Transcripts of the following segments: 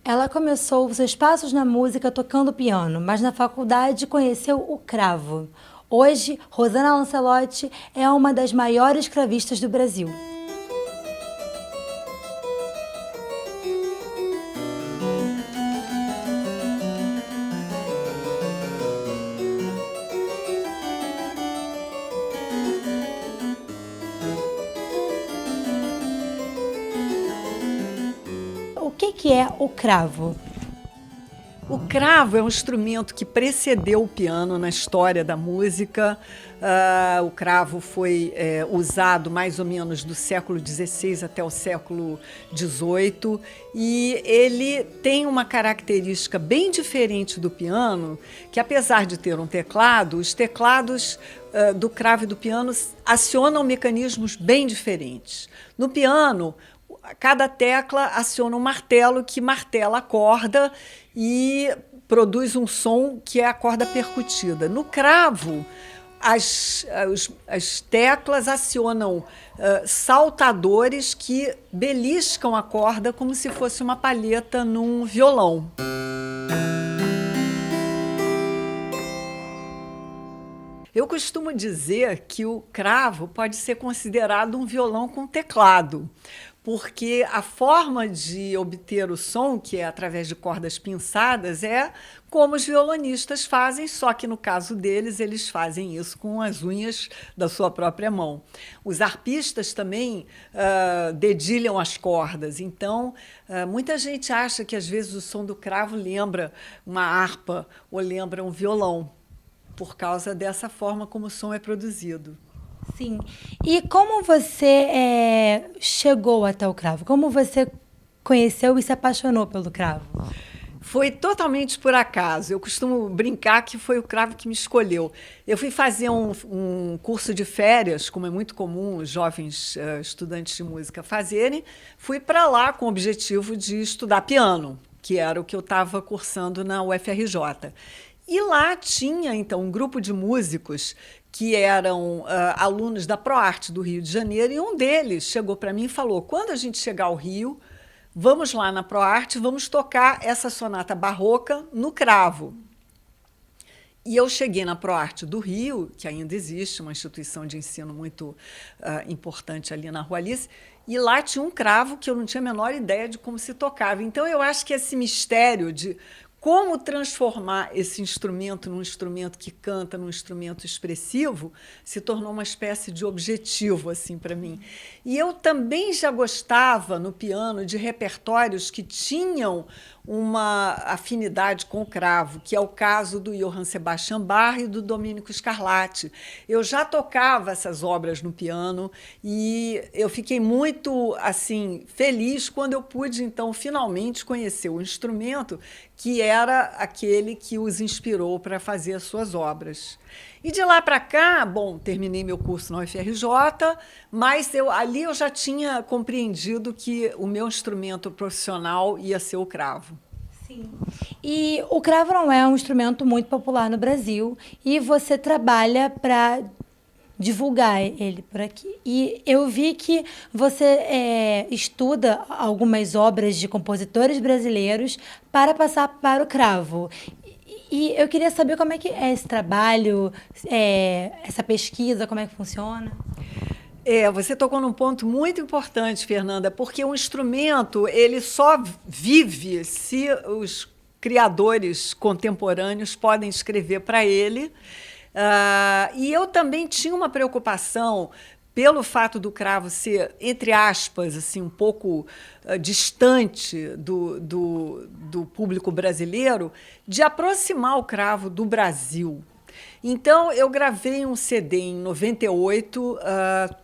Ela começou seus passos na música tocando piano, mas na faculdade conheceu o cravo. Hoje, Rosana Lancelotti é uma das maiores cravistas do Brasil. O que é o cravo? O cravo é um instrumento que precedeu o piano na história da música. O cravo foi usado mais ou menos do século XVI até o século XVIII e ele tem uma característica bem diferente do piano, que apesar de ter um teclado, os teclados do cravo e do piano acionam mecanismos bem diferentes. No piano, cada tecla aciona um martelo que martela a corda e produz um som que é a corda percutida. No cravo, as teclas acionam saltadores que beliscam a corda como se fosse uma palheta num violão. Eu costumo dizer que o cravo pode ser considerado um violão com teclado, porque a forma de obter o som, que é através de cordas pinçadas, é como os violonistas fazem, só que no caso deles, eles fazem isso com as unhas da sua própria mão. Os arpistas também dedilham as cordas, então muita gente acha que às vezes o som do cravo lembra uma harpa ou lembra um violão, por causa dessa forma como o som é produzido. Sim. E como você chegou até o cravo? Como você conheceu e se apaixonou pelo cravo? Foi totalmente por acaso. Eu costumo brincar que foi o cravo que me escolheu. Eu fui fazer um curso de férias, como é muito comum os jovens estudantes de música fazerem. Fui para lá com o objetivo de estudar piano, que era o que eu estava cursando na UFRJ. E lá tinha, então, um grupo de músicos que eram alunos da ProArte do Rio de Janeiro, e um deles chegou para mim e falou: quando a gente chegar ao Rio, vamos lá na ProArte, vamos tocar essa sonata barroca no cravo. E eu cheguei na ProArte do Rio, que ainda existe, uma instituição de ensino muito importante ali na Rua Alice, e lá tinha um cravo que eu não tinha a menor ideia de como se tocava. Então, eu acho que esse mistério de como transformar esse instrumento num instrumento que canta, num instrumento expressivo, se tornou uma espécie de objetivo assim para mim. E eu também já gostava no piano de repertórios que tinham uma afinidade com o cravo, que é o caso do Johann Sebastian Bach e do Domenico Scarlatti. Eu já tocava essas obras no piano e eu fiquei muito assim feliz quando eu pude então finalmente conhecer o instrumento que era aquele que os inspirou para fazer as suas obras. E de lá para cá, bom, terminei meu curso na UFRJ, mas ali eu já tinha compreendido que o meu instrumento profissional ia ser o cravo. Sim. E o cravo não é um instrumento muito popular no Brasil e você trabalha para divulgar ele por aqui. E eu vi que você estuda algumas obras de compositores brasileiros para passar para o cravo. E eu queria saber como é que é esse trabalho, essa pesquisa, como é que funciona. Você tocou num ponto muito importante, Fernanda, porque o instrumento ele só vive se os criadores contemporâneos podem escrever para ele. E eu também tinha uma preocupação pelo fato do cravo ser, entre aspas, assim, um pouco distante do público brasileiro, de aproximar o cravo do Brasil. Então, eu gravei um CD em 98,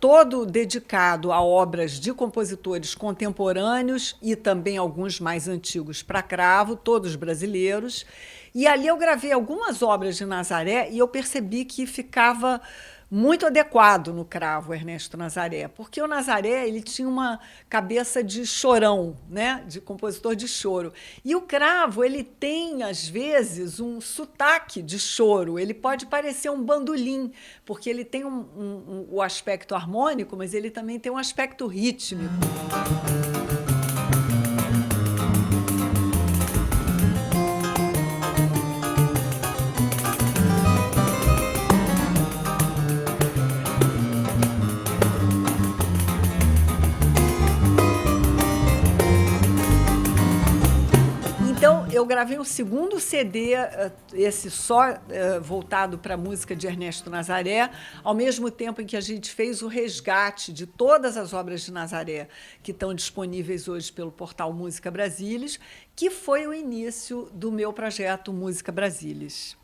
todo dedicado a obras de compositores contemporâneos e também alguns mais antigos para cravo, todos brasileiros. E ali eu gravei algumas obras de Nazaré e eu percebi que ficava muito adequado no cravo, Ernesto Nazaré, porque o Nazaré ele tinha uma cabeça de chorão, né? De compositor de choro. E o cravo ele tem, às vezes, um sotaque de choro, ele pode parecer um bandolim, porque ele tem o aspecto harmônico, mas ele também tem um aspecto rítmico. eu gravei um segundo CD, esse só voltado para a música de Ernesto Nazaré, ao mesmo tempo em que a gente fez o resgate de todas as obras de Nazaré que estão disponíveis hoje pelo portal Música Brasilis, que foi o início do meu projeto Música Brasilis.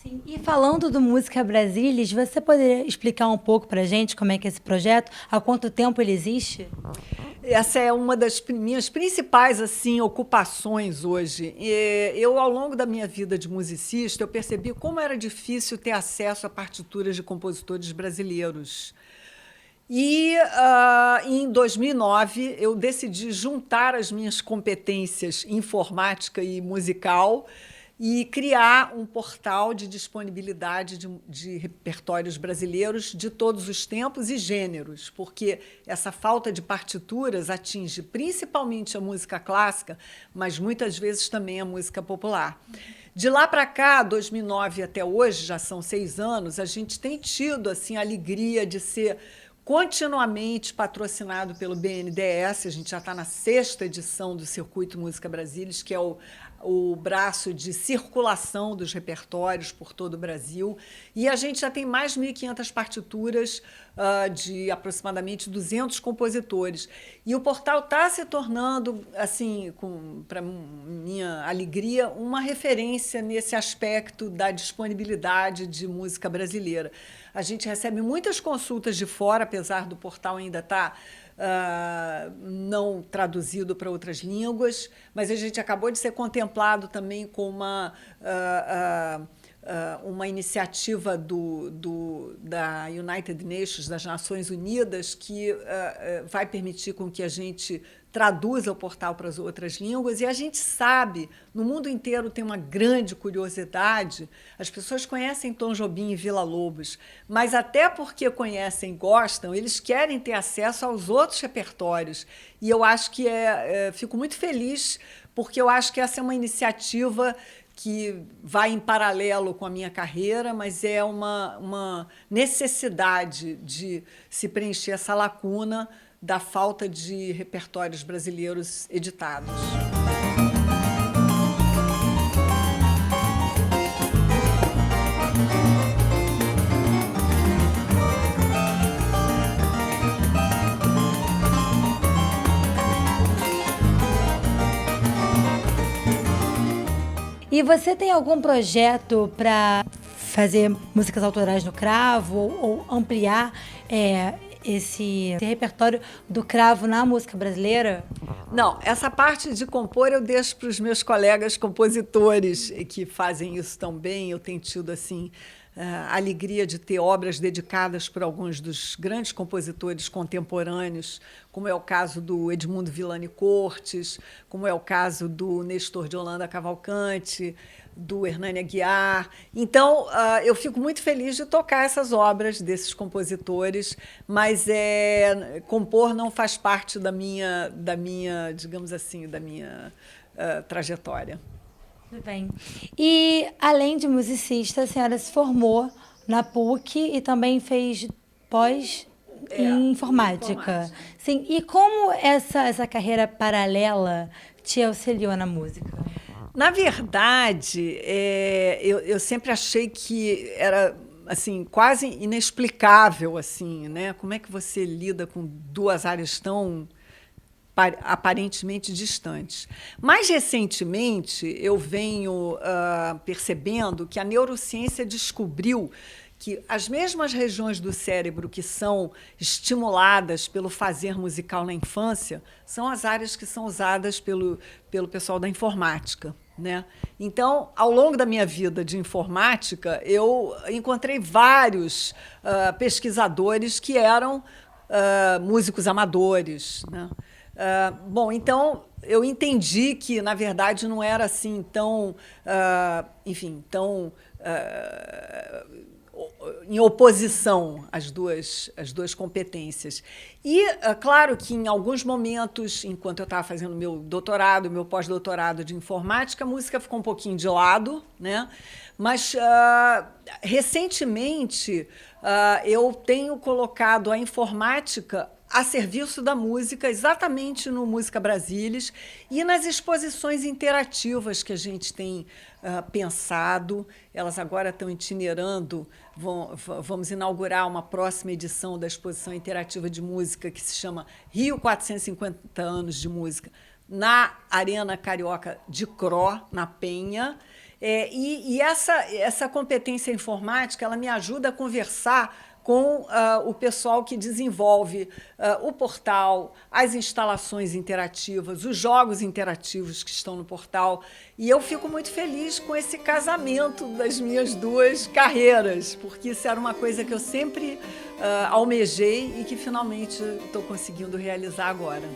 Sim. E falando do Música Brasilis, você poderia explicar um pouco para a gente como é que é esse projeto? Há quanto tempo ele existe? Essa é uma das minhas principais assim, ocupações hoje. Eu, ao longo da minha vida de musicista, eu percebi como era difícil ter acesso a partituras de compositores brasileiros. E, em 2009, eu decidi juntar as minhas competências informática e musical e criar um portal de disponibilidade de repertórios brasileiros de todos os tempos e gêneros, porque essa falta de partituras atinge principalmente a música clássica, mas muitas vezes também a música popular. De lá para cá, 2009 até hoje, já são 6 anos, a gente tem tido assim, a alegria de ser continuamente patrocinado pelo BNDES. A gente já está na 6ª edição do Circuito Música Brasilis, que é o braço de circulação dos repertórios por todo o Brasil. E a gente já tem mais de 1.500 partituras de aproximadamente 200 compositores. E o portal está se tornando, assim, para minha alegria, uma referência nesse aspecto da disponibilidade de música brasileira. A gente recebe muitas consultas de fora, apesar do portal ainda estar não traduzido para outras línguas, mas a gente acabou de ser contemplado também com uma iniciativa da United Nations, das Nações Unidas, que vai permitir com que a gente traduza o portal para as outras línguas. E a gente sabe, no mundo inteiro tem uma grande curiosidade, as pessoas conhecem Tom Jobim e Villa-Lobos, mas até porque conhecem e gostam, eles querem ter acesso aos outros repertórios. E eu acho que fico muito feliz, porque eu acho que essa é uma iniciativa que vai em paralelo com a minha carreira, mas é uma necessidade de se preencher essa lacuna da falta de repertórios brasileiros editados. E você tem algum projeto para fazer músicas autorais no cravo ou ampliar esse repertório do cravo na música brasileira? Não, essa parte de compor eu deixo para os meus colegas compositores que fazem isso tão bem. Eu tenho tido assim a alegria de ter obras dedicadas por alguns dos grandes compositores contemporâneos, como é o caso do Edmundo Villani Cortes, como é o caso do Nestor de Holanda Cavalcante, do Hernani Aguiar. Então, eu fico muito feliz de tocar essas obras desses compositores, mas compor não faz parte da minha, digamos assim, da minha trajetória. Tudo bem. E, além de musicista, a senhora se formou na PUC e também fez pós em informática. Sim. E como essa carreira paralela te auxiliou na música? Na verdade, eu sempre achei que era assim, quase inexplicável, assim, né? Como é que você lida com duas áreas tão aparentemente distantes. Mais recentemente, eu venho percebendo que a neurociência descobriu que as mesmas regiões do cérebro que são estimuladas pelo fazer musical na infância são as áreas que são usadas pelo pessoal da informática, né? Então, ao longo da minha vida de informática, eu encontrei vários pesquisadores que eram músicos amadores, né? Bom, então eu entendi que, na verdade, não era assim tão, enfim, tão em oposição às duas competências. E, claro que, em alguns momentos, enquanto eu estava fazendo meu doutorado, meu pós-doutorado de informática, a música ficou um pouquinho de lado, né? Mas, recentemente, eu tenho colocado a informática a serviço da música, exatamente no Música Brasílis e nas exposições interativas que a gente tem pensado. Elas agora estão itinerando, vamos inaugurar uma próxima edição da exposição interativa de música que se chama Rio 450 Anos de Música, na Arena Carioca de Cro, na Penha. E essa competência informática ela me ajuda a conversar com o pessoal que desenvolve o portal, as instalações interativas, os jogos interativos que estão no portal. E eu fico muito feliz com esse casamento das minhas duas carreiras, porque isso era uma coisa que eu sempre almejei e que finalmente estou conseguindo realizar agora.